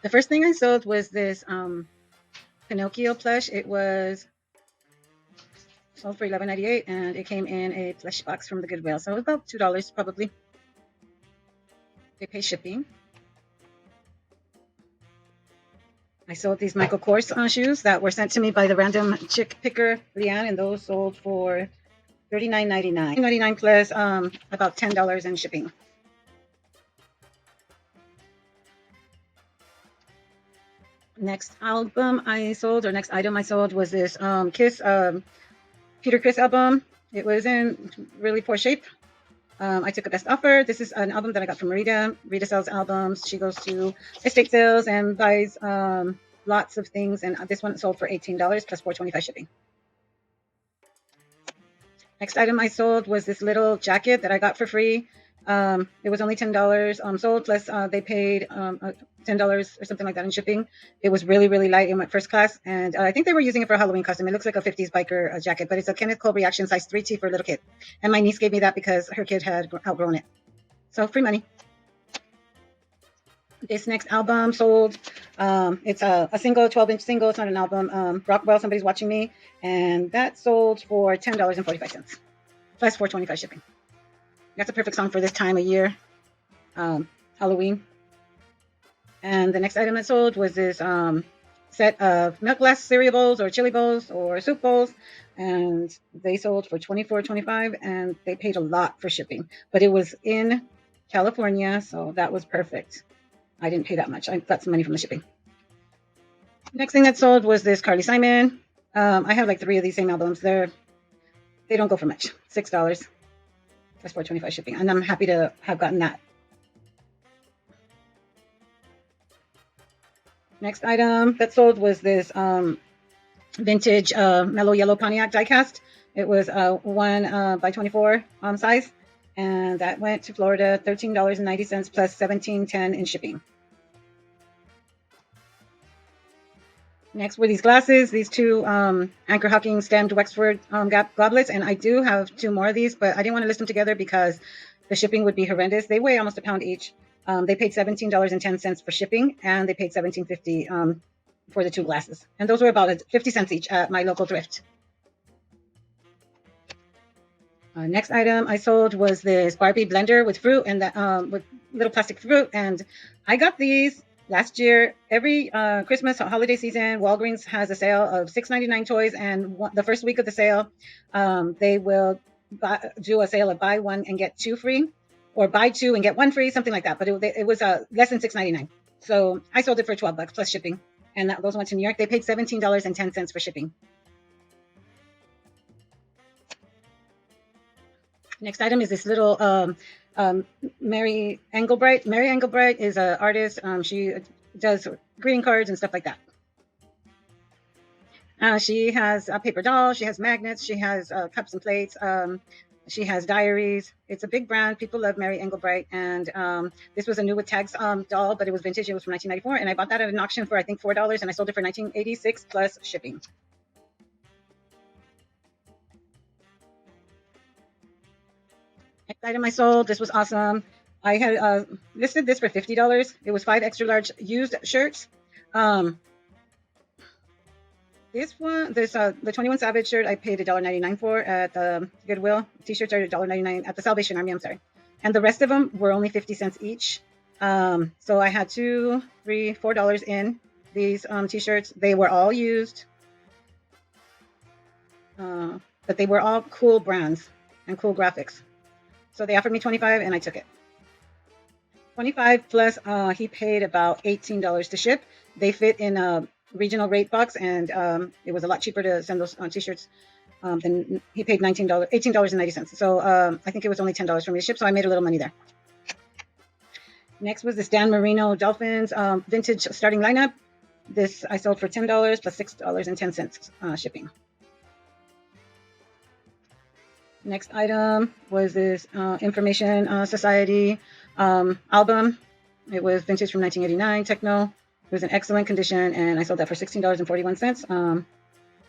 The first thing I sold was this Pinocchio plush. It was sold for $11.98, and it came in a plush box from the Goodwill, so about $2 probably. They pay shipping. I sold these Michael Kors shoes that were sent to me by the random chick picker, Leanne, and those sold for $39.99. $39 plus about $10 in shipping. Next item I sold was this Kiss Peter Criss album. It was in really poor shape. I took a best offer. This is an album that I got from Rita. Rita sells albums. She goes to estate sales and buys lots of things. And this one sold for $18 plus $4.25 shipping. Next item I sold was this little jacket that I got for free. It was only $10 sold, plus they paid $10 or something like that in shipping. It was really, really light. It went first class, and I think they were using it for a Halloween costume. It looks like a 50s biker jacket, but it's a Kenneth Cole Reaction size 3T for a little kid. And my niece gave me that because her kid had outgrown it. So free money. This next album sold. It's a single, 12-inch single. It's not an album. Rockwell, Somebody's Watching Me. And that sold for $10.45 plus $4.25 shipping. That's a perfect song for this time of year, Halloween. And the next item that sold was this set of milk glass cereal bowls or chili bowls or soup bowls. And they sold for $24.25, and they paid a lot for shipping. But it was in California, so that was perfect. I didn't pay that much. I got some money from the shipping. Next thing that sold was this Carly Simon. I have like 3 of these same albums. They don't go for much. $6 plus $4.25 shipping, and I'm happy to have gotten that. Next item that sold was this vintage mellow yellow Pontiac diecast. It was 1 by 24 size, and that went to Florida, $13.90 plus $17.10 in shipping. Next were these glasses, these 2 Anchor Hocking stemmed Wexford goblets, and I do have 2 more of these, but I didn't want to list them together because the shipping would be horrendous. They weigh almost a pound each. They paid $17.10 for shipping, and they paid $17.50 for the 2 glasses. And those were about 50 cents each at my local thrift. Next item I sold was this Barbie blender with fruit and with little plastic fruit, and I got these last year. Every Christmas holiday season, Walgreens has a sale of $6.99 toys, and the first week of the sale, they will do a sale of buy 1 and get 2 free, or buy 2 and get 1 free, something like that. But it was less than $6.99. So I sold it for $12 plus shipping, and those went to New York. They paid $17.10 for shipping. Next item is this little Mary Engelbright. Mary Engelbright is an artist. She does greeting cards and stuff like that. She has a paper doll. She has magnets. She has cups and plates. She has diaries. It's a big brand. People love Mary Engelbright. And this was a new with tags doll, but it was vintage. It was from 1994. And I bought that at an auction for, I think, $4. And I sold it for $19.86 plus shipping. Next item I sold. This was awesome. I had listed this for $50. It was 5 extra large used shirts. The 21 Savage shirt I paid $1.99 for at the Goodwill. T-shirts are $1.99 at the Salvation Army, I'm sorry. And the rest of them were only 50 cents each. So I had $2, $3, $4 in these T-shirts. They were all used. But they were all cool brands and cool graphics. So they offered me $25 and I took it. $25 plus he paid about $18 to ship. They fit in a regional rate box, and it was a lot cheaper to send those T-shirts than he paid $18.90. So I think it was only $10 for me to ship, so I made a little money there. Next was this Dan Marino Dolphins vintage starting lineup. This I sold for $10 plus $6.10 shipping. Next item was this Information Society album. It was vintage from 1989, techno. It was in excellent condition, and I sold that for $16.41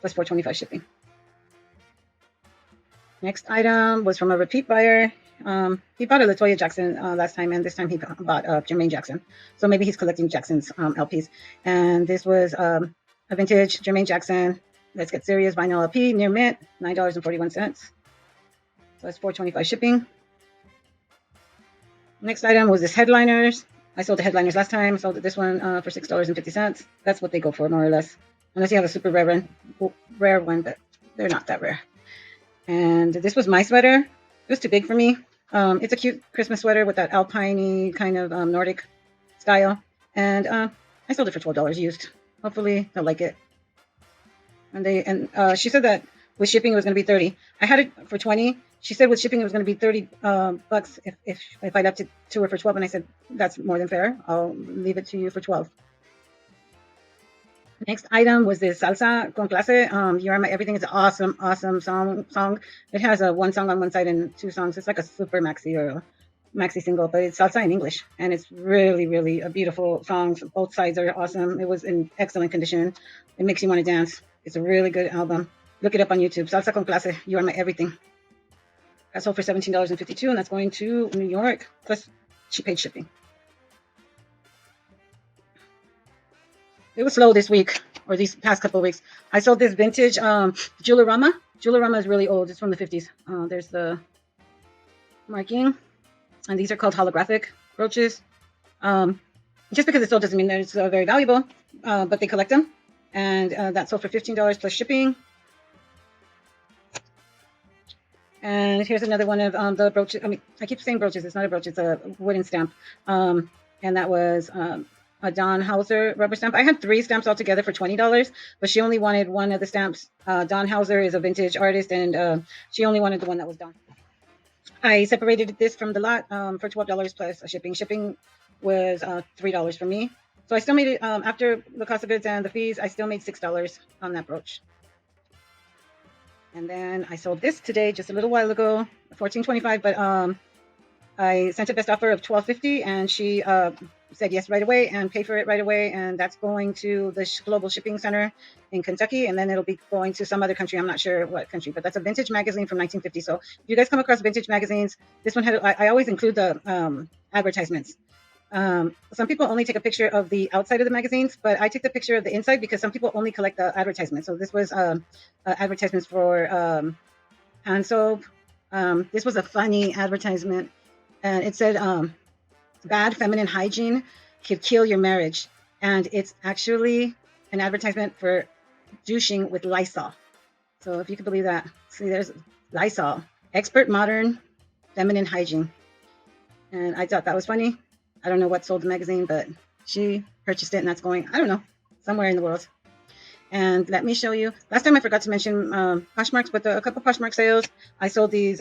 plus $4.25 shipping. Next item was from a repeat buyer. He bought a Latoya Jackson last time, and this time he bought Jermaine Jackson. So maybe he's collecting Jackson's LPs. And this was a vintage Jermaine Jackson. Let's Get Serious vinyl LP, near mint, $9.41. So that's $4.25 shipping. Next item was this headliners. I sold the headliners last time. I sold this one for $6.50. That's what they go for, more or less. Unless you have a super rare one, but they're not that rare. And this was my sweater. It was too big for me. It's a cute Christmas sweater with that alpine-y kind of Nordic style. And I sold it for $12 used. Hopefully they'll like it. And she said that with shipping it was going to be $30. I had it for $20. She said with shipping it was going to be $30 bucks if I left it to her for $12. And I said that's more than fair. I'll leave it to you for $12. Next item was this Salsa con Clase. You Are My Everything. It's an awesome song. It has one song on one side and two songs. It's like a super maxi or a maxi single, but it's salsa in English. And it's really a beautiful song. Both sides are awesome. It was in excellent condition. It makes you want to dance. It's a really good album. Look it up on YouTube. Salsa con Clase. You Are My Everything. That sold for $17.52, and that's going to New York. Plus, she paid shipping. It was slow this week, or these past couple of weeks. I sold this vintage Jewelorama. Jewelorama is really old. It's from the 50s. There's the marking. And these are called holographic brooches. Just because it's old doesn't mean that it's very valuable, but they collect them. And that sold for $15 plus shipping. And here's another one of the brooches. I mean, I keep saying brooches. It's not a brooch. It's a wooden stamp. And that was a Don Hauser rubber stamp. I had 3 stamps altogether for $20, but she only wanted one of the stamps. Don Hauser is a vintage artist, and she only wanted the one that was Don. I separated this from the lot for $12 plus shipping. Shipping was $3 for me. So I still made it, after the cost of goods and the fees, I still made $6 on that brooch. And then I sold this today, just a little while ago, $14.25, but I sent a best offer of $12.50, and she said yes right away and paid for it right away, and that's going to the Global Shipping Center in Kentucky, and then it'll be going to some other country. I'm not sure what country, but that's a vintage magazine from 1950. So if you guys come across vintage magazines, this one had, I always include the advertisements. Some people only take a picture of the outside of the magazines, but I take the picture of the inside because some people only collect the advertisements. So this was advertisements for hand soap. This was a funny advertisement, and it said bad feminine hygiene could kill your marriage, and it's actually an advertisement for douching with Lysol. So if you could believe that. See, there's Lysol, expert modern feminine hygiene, and I thought that was funny. I don't know what sold the magazine, but she purchased it, and that's going, I don't know, somewhere in the world. And let me show you. Last time I forgot to mention Poshmarks, but a couple Poshmark sales. I sold these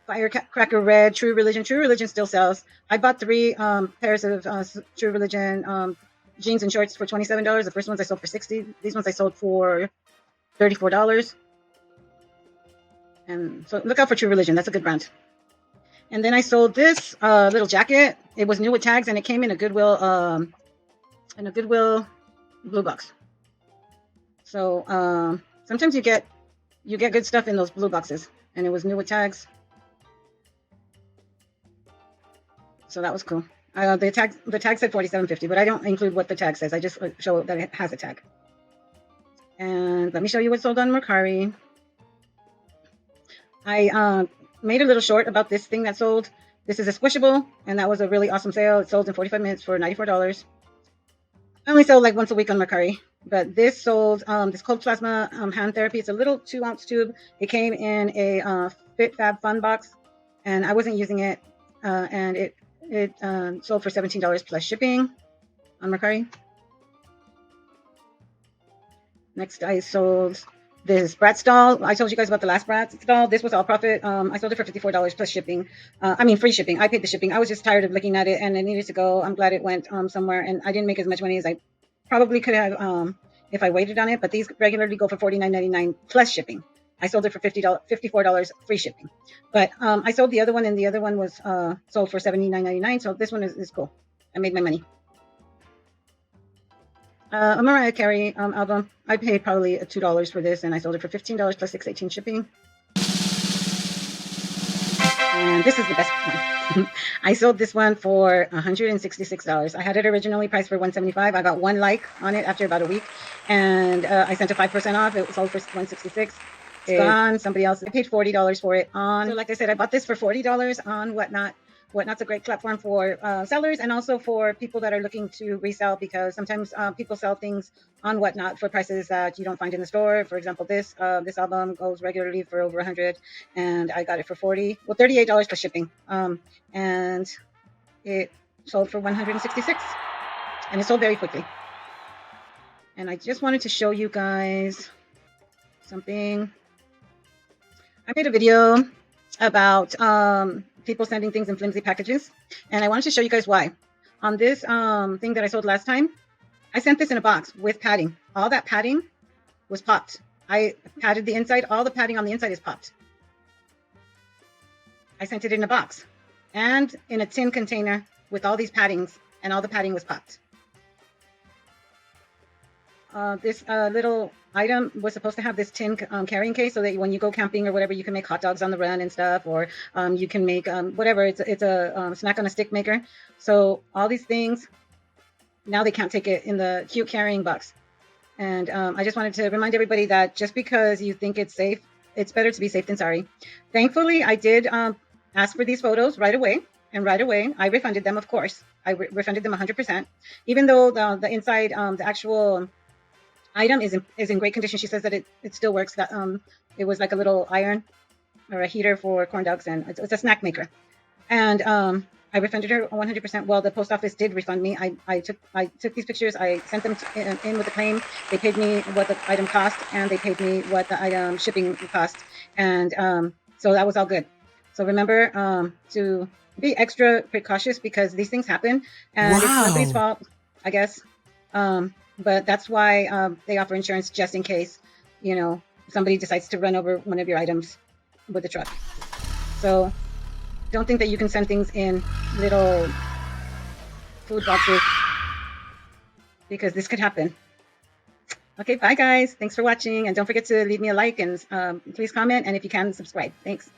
Firecracker Red True Religion. True Religion still sells. I bought 3 pairs of True Religion jeans and shorts for $27. The first ones I sold for $60. These ones I sold for $34. And so look out for True Religion. That's a good brand. And then I sold this little jacket. It was new with tags, and it came in a Goodwill blue box. So sometimes you get good stuff in those blue boxes, and it was new with tags. So that was cool. The tag said $47.50, but I don't include what the tag says. I just show that it has a tag. And let me show you what sold on Mercari. I made a little short about this thing that sold. This is a squishable, and that was a really awesome sale. It sold in 45 minutes for $94. I only sell like once a week on Mercari, but this sold this cold plasma hand therapy. It's a little 2-ounce tube. It came in a Fit Fab Fun box, and I wasn't using it, and it sold for $17 plus shipping on Mercari. Next, I sold this Bratz Doll. I told you guys about the last Bratz Doll. This was all profit. I sold it for $54 plus shipping. Free shipping. I paid the shipping. I was just tired of looking at it, and it needed to go. I'm glad it went somewhere, and I didn't make as much money as I probably could have if I waited on it. But these regularly go for $49.99 plus shipping. I sold it for $54 free shipping. But I sold the other one, and the other one was sold for $79.99. So this one is cool. I made my money. A Mariah Carey album. I paid probably $2 for this, and I sold it for $15 plus $6.18 shipping. And this is the best one. I sold this one for $166. I had it originally priced for $175. I got one like on it after about a week, and I sent it 5% off. It was sold for $166. It's gone. Somebody else. I paid $40 for it on. So like I said, I bought this for $40 on Whatnot. Whatnot's a great platform for sellers and also for people that are looking to resell, because sometimes people sell things on Whatnot for prices that you don't find in the store. For example, this album goes regularly for over $100, and I got it for $38 plus shipping, and it sold for $166, and it sold very quickly. And I just wanted to show you guys something. I made a video about people sending things in flimsy packages, and I wanted to show you guys why. On this thing that I sold last time, I sent this in a box with padding. All that padding was popped. I padded the inside. All the padding on the inside is popped. I sent it in a box and in a tin container with all these paddings, and all the padding was popped. This little item was supposed to have this tin carrying case, so that when you go camping or whatever, you can make hot dogs on the run and stuff, or you can make whatever. It's a snack on a stick maker. So all these things, now they can't take it in the cute carrying box. And I just wanted to remind everybody that just because you think it's safe, it's better to be safe than sorry. Thankfully, I did ask for these photos right away. And right away, I refunded them, of course. I refunded them 100%. Even though the inside, the actual item is in great condition. She says that it still works. That it was like a little iron or a heater for corn dogs, and it's a snack maker. And I refunded her 100%. Well, the post office did refund me. I took these pictures. I sent them in with the claim. They paid me what the item cost, and they paid me what the item shipping cost. And so that was all good. So remember to be extra precautious, because these things happen, and it's nobody's fault, I guess. But that's why they offer insurance, just in case, somebody decides to run over one of your items with a truck. So don't think that you can send things in little food boxes, because this could happen. Okay, bye guys. Thanks for watching. And don't forget to leave me a like, and please comment. And if you can, subscribe. Thanks.